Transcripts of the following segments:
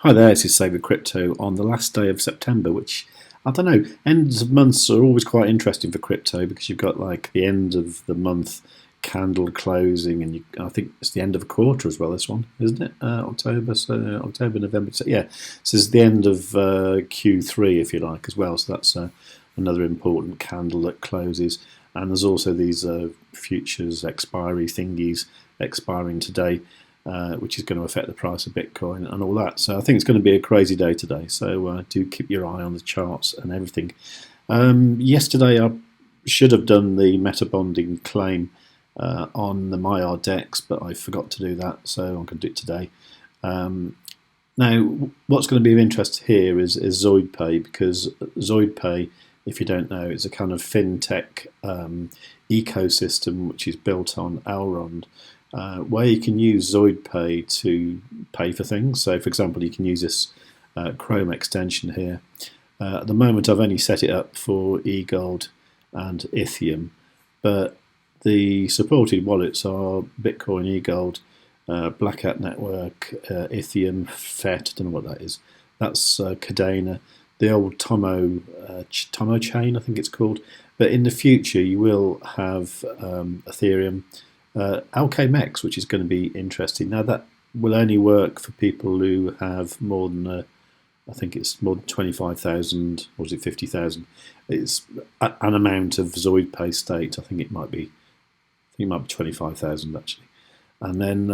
Hi there, this is savewith.crypto on the last day of September, which, I don't know, ends of months are always quite interesting for crypto because you've got like the end of the month candle closing, and I think it's the end of a quarter as well, this one, isn't it? October, November, so yeah, so it's the end of Q3, if you like, as well, so that's another important candle that closes. And there's also these futures expiry thingies expiring today, which is going to affect the price of Bitcoin and all that. So I think it's going to be a crazy day today. So do keep your eye on the charts and everything. Yesterday I should have done the Metabonding claim on the Maiar DEX, but I forgot to do that, so I'm going to do it today. Now, what's going to be of interest here is ZoidPay, because ZoidPay, if you don't know, is a kind of fintech ecosystem which is built on Elrond, where you can use ZoidPay to pay for things. So, for example, you can use this Chrome extension here. At the moment, I've only set it up for eGold and Ethereum, but the supported wallets are Bitcoin, eGold, Black Hat Network, Ethereum, FET, I don't know what that is. That's Cadena, the old Tomo chain, I think it's called. But in the future, you will have Ethereum, LKMEX, which is going to be interesting. Now, that will only work for people who have more than, I think it's more than 25,000, or is it 50,000? It's an amount of ZoidPay staked. I think it might be 25,000 actually. And then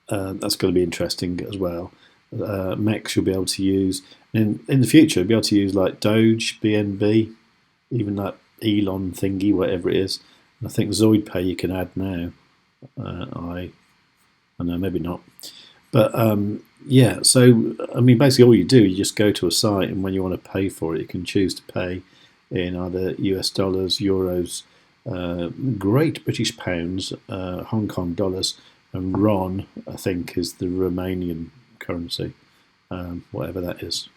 that's going to be interesting as well. MEX you'll be able to use. In the future, you'll be able to use like Doge, BNB, even that Elon thingy, whatever it is. I think ZoidPay you can add now. I know, maybe not. But yeah, so I mean, basically all you do, you just go to a site, and when you want to pay for it, you can choose to pay in either US dollars, euros, Great British pounds, Hong Kong dollars, and RON, I think, is the Romanian currency, whatever that is.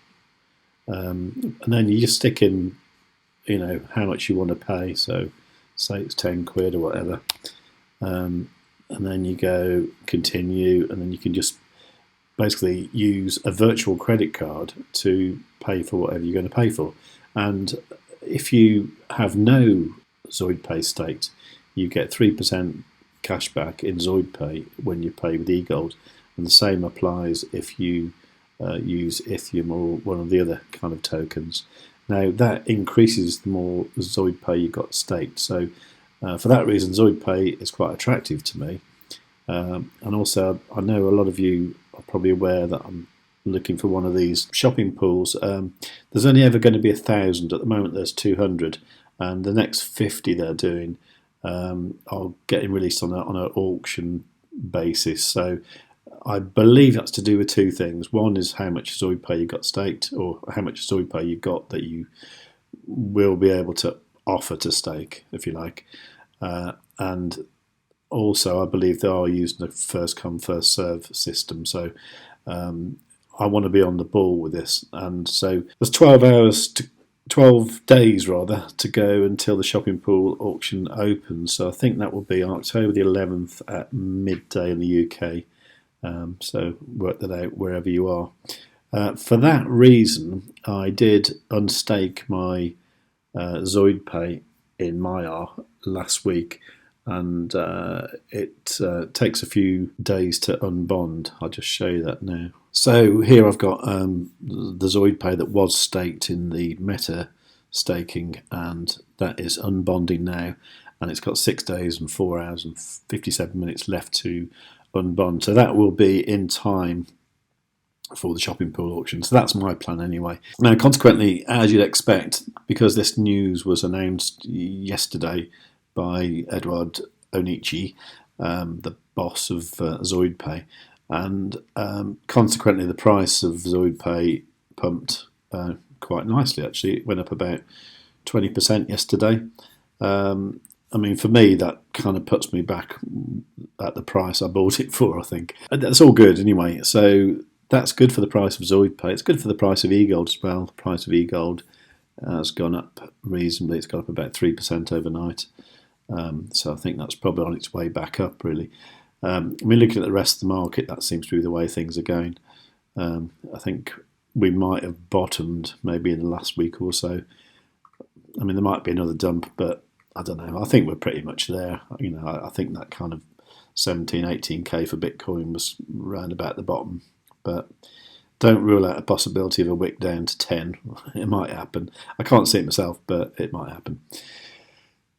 And then you just stick in, you know, how much you want to pay. So say it's 10 quid or whatever, and then you go continue, and then you can just basically use a virtual credit card to pay for whatever you're going to pay for. And if you have no ZoidPay staked, you get 3% cashback in ZoidPay when you pay with eGold, and the same applies if you use Ethereum or one of the other kind of tokens. Now, that increases the more ZoidPay you got staked. So for that reason, ZoidPay is quite attractive to me. And also, I know a lot of you are probably aware that I'm looking for one of these shopping pools. There's only ever going to be 1,000. At the moment, there's 200. And the next 50 they're doing are getting released on an auction basis. So I believe that's to do with two things. One is how much ZoidPay you got staked, or how much ZoidPay you got that you will be able to offer to stake, if you like. And also, I believe they are using a first come, first serve system. So I want to be on the ball with this. And so there's 12 days rather to go until the shopping pool auction opens. So I think that will be on October the 11th at midday in the UK. So work that out wherever you are. For that reason, I did unstake my ZoidPay in Maiar last week, and it takes a few days to unbond. I'll just show you that now. So here I've got the ZoidPay that was staked in the Meta staking, and that is unbonding now, and it's got 6 days and 4 hours and 57 minutes left to unbond. So that will be in time for the shopping pool auction. So that's my plan anyway. Now, consequently, as you'd expect, because this news was announced yesterday by Edward Onichi, the boss of ZoidPay, and consequently the price of ZoidPay pumped quite nicely. Actually, it went up about 20% yesterday. I mean, for me, that kind of puts me back at the price I bought it for, I think. And that's all good anyway. So that's good for the price of ZoidPay. It's good for the price of eGold as well. The price of eGold has gone up reasonably. It's gone up about 3% overnight. So I think that's probably on its way back up, really. I mean, looking at the rest of the market, that seems to be the way things are going. I think we might have bottomed maybe in the last week or so. I mean, there might be another dump, but I don't know. I think we're pretty much there. You know, I think that kind of 17, 18k for Bitcoin was round about the bottom, but don't rule out a possibility of a wick down to 10. It might happen. I can't see it myself, but it might happen.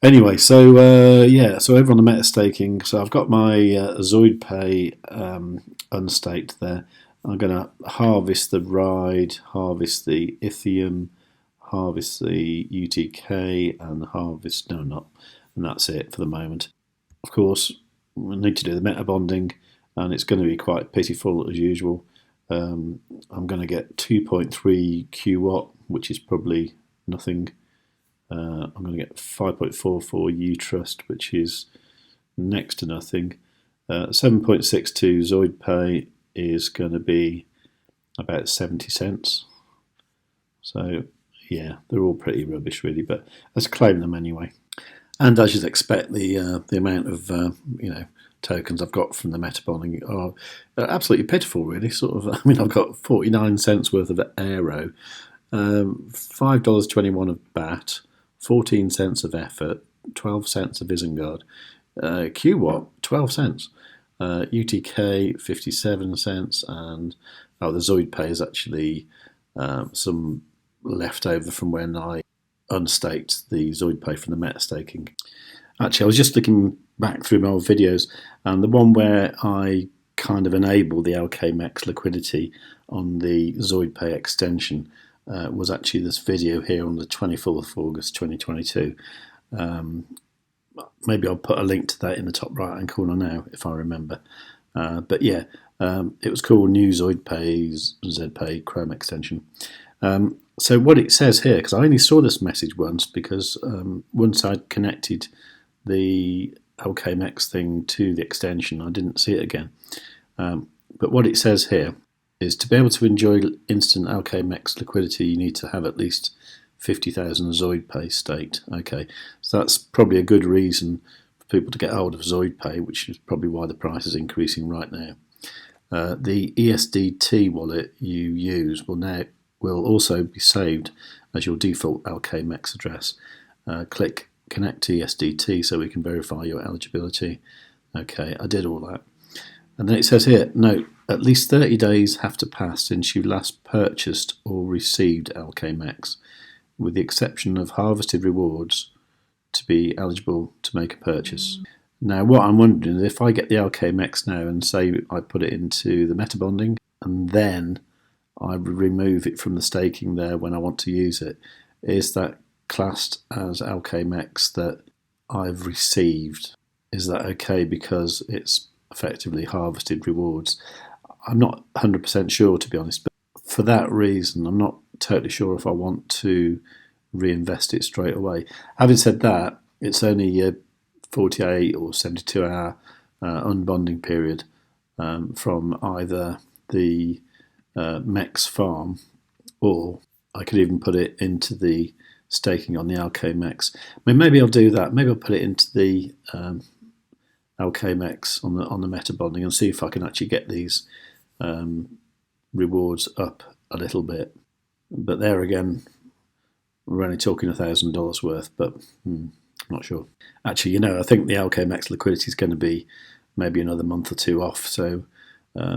Anyway, so yeah, so over on the meta staking, so I've got my ZoidPay unstaked there. I'm going to harvest the ride, harvest the Ethereum, harvest the UTK, and harvest and that's it for the moment. Of course, we need to do the Metabonding, and it's going to be quite pitiful as usual. I'm going to get 2.3 QWatt, which is probably nothing. I'm going to get 5.44 UTrust, which is next to nothing. 7.62 ZoidPay is going to be about 70 cents. So yeah, they're all pretty rubbish really, but let's claim them anyway. And as you'd expect, the amount of tokens I've got from the Metabonding are absolutely pitiful really. Sort of, I mean, I've got 49 cents worth of Aero, $5.21 of BAT, 14 cents of Effort, 12 cents of Isengard, QWatt 12 cents, UTK 57 cents, and the ZoidPay is actually some leftover from when I unstaked the ZoidPay from the meta staking. Actually, I was just looking back through my old videos, and the one where I kind of enabled the LKMEX liquidity on the ZoidPay extension was actually this video here on the 24th of August 2022. Maybe I'll put a link to that in the top right hand corner now if I remember. But yeah, it was called New ZoidPay's ZPAY Chrome extension. So what it says here, because I only saw this message once, because once I'd connected the LKMEX thing to the extension, I didn't see it again. But what it says here is to be able to enjoy instant LKMEX liquidity, you need to have at least 50,000 ZoidPay staked. Okay, so that's probably a good reason for people to get hold of ZoidPay, which is probably why the price is increasing right now. The ESDT wallet you use will also be saved as your default LKMEX address. Click Connect to ESDT so we can verify your eligibility. Okay, I did all that. And then it says here, note, at least 30 days have to pass since you last purchased or received LKMEX, with the exception of harvested rewards, to be eligible to make a purchase. Now, what I'm wondering is if I get the LKMEX now and say I put it into the Metabonding and then I remove it from the staking there when I want to use it, is that classed as LKMEX that I've received? Is that okay because it's effectively harvested rewards? I'm not 100% sure, to be honest, but for that reason I'm not totally sure if I want to reinvest it straight away. Having said that, it's only a 48 or 72 hour unbonding period from either the MEX farm, or I could even put it into the staking on the LKMEX. I mean, maybe I'll do that. Maybe I'll put it into the LKMEX on the Metabonding and see if I can actually get these rewards up a little bit. But there again, we're only talking $1,000 worth, but I'm not sure. Actually, I think the LKMEX liquidity is going to be maybe another month or two off, so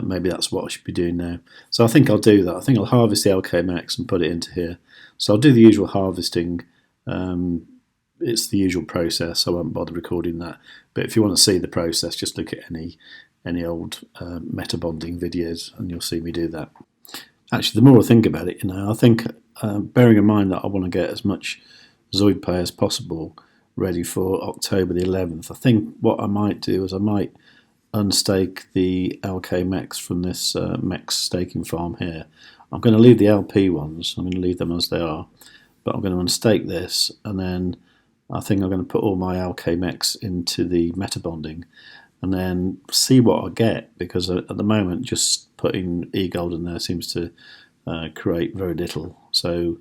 maybe that's what I should be doing now. So I think I'll do that. I think I'll harvest the LKMEX and put it into here. So I'll do the usual harvesting. It's the usual process. I won't bother recording that. But if you want to see the process, just look at any old Metabonding videos and you'll see me do that. Actually, the more I think about it, I think bearing in mind that I want to get as much ZoidPay as possible ready for October the 11th, I think what I might do is I might unstake the LKMEX from this MEX staking farm here. I'm going to leave the LP ones, I'm going to leave them as they are, but I'm going to unstake this, and then I think I'm going to put all my LKMEX into the Metabonding and then see what I get, because at the moment just putting eGold in there seems to create very little. So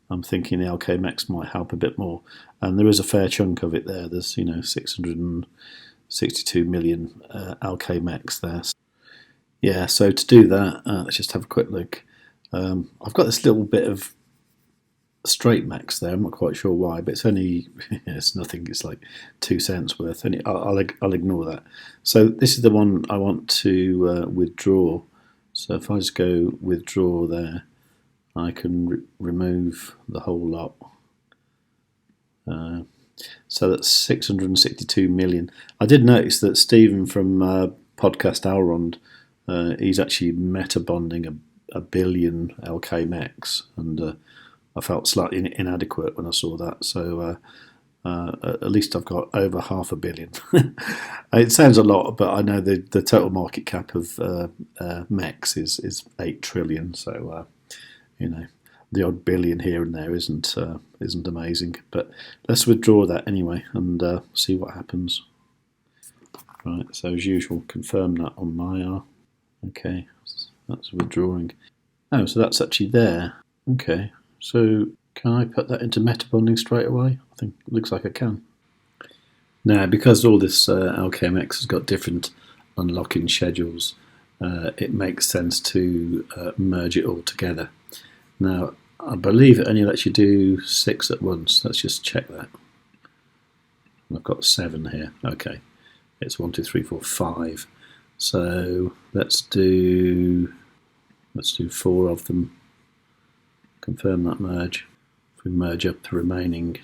I'm thinking the LKMEX might help a bit more, and there is a fair chunk of it there. There's 662 million LKMEX there. Yeah, so to do that, let's just have a quick look. I've got this little bit of straight max there. I'm not quite sure why, but it's only it's nothing. It's like 2 cents worth. I'll ignore that. So this is the one I want to withdraw. So if I just go withdraw there, I can remove the whole lot. So that's 662 million. I did notice that Stephen from podcast Elrond, he's actually metabonding a billion LKMEX, and I felt slightly inadequate when I saw that. So at least I've got over $500 million. It sounds a lot, but I know the total market cap of MEX is 8 trillion. So the odd billion here and there isn't amazing. But let's withdraw that anyway and see what happens. Right. So as usual, confirm that on Maiar. Okay, that's withdrawing. Oh, so that's actually there. Okay. So can I put that into Metabonding straight away? I think it looks like I can. Now, because all this LKMEX has got different unlocking schedules, it makes sense to merge it all together. Now, I believe it only lets you do 6 at once. Let's just check that. I've got 7 here. Okay, it's 1, 2, 3, 4, 5. So let's do 4 of them. Confirm that merge. If we merge up the remaining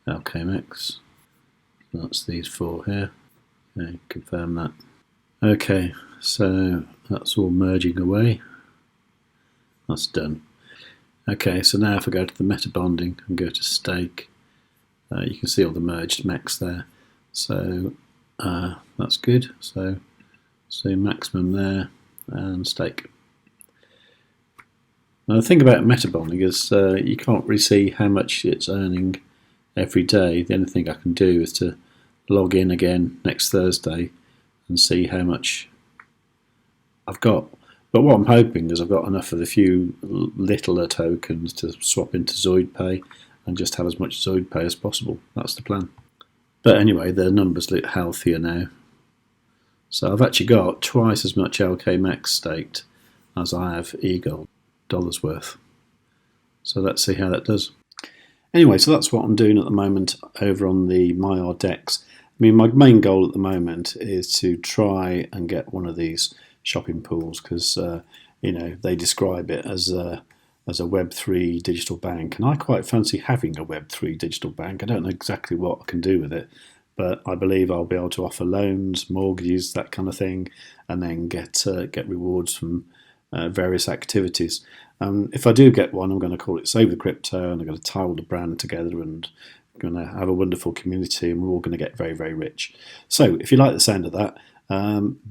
LKMEX, that's these 4 here. Okay, confirm that. Okay, so that's all merging away. That's done. Okay, so now if I go to the Metabonding and go to stake, you can see all the merged MEX there. So that's good. So maximum there and stake. Now the thing about Metabonding is you can't really see how much it's earning every day. The only thing I can do is to log in again next Thursday and see how much I've got. But what I'm hoping is I've got enough of the few littler tokens to swap into ZoidPay and just have as much ZoidPay as possible. That's the plan. But anyway, the numbers look healthier now. So I've actually got twice as much LKMEX staked as I have eGold dollars worth. So let's see how that does. Anyway, so that's what I'm doing at the moment over on the Maiar DEX. I mean, my main goal at the moment is to try and get one of these shopping pools because they describe it as a Web3 digital bank, and I quite fancy having a Web3 digital bank. I don't know exactly what I can do with it, but I believe I'll be able to offer loans, mortgages, that kind of thing, and then get rewards from various activities. If I do get one, I'm going to call it Save with Crypto, and I'm going to tie all the brand together and going to have a wonderful community, and we're all going to get very, very rich. So if you like the sound of that,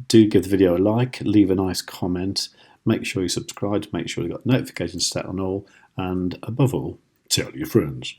do give the video a like, leave a nice comment, make sure you subscribe, make sure you've got notifications set on all, and above all, tell your friends.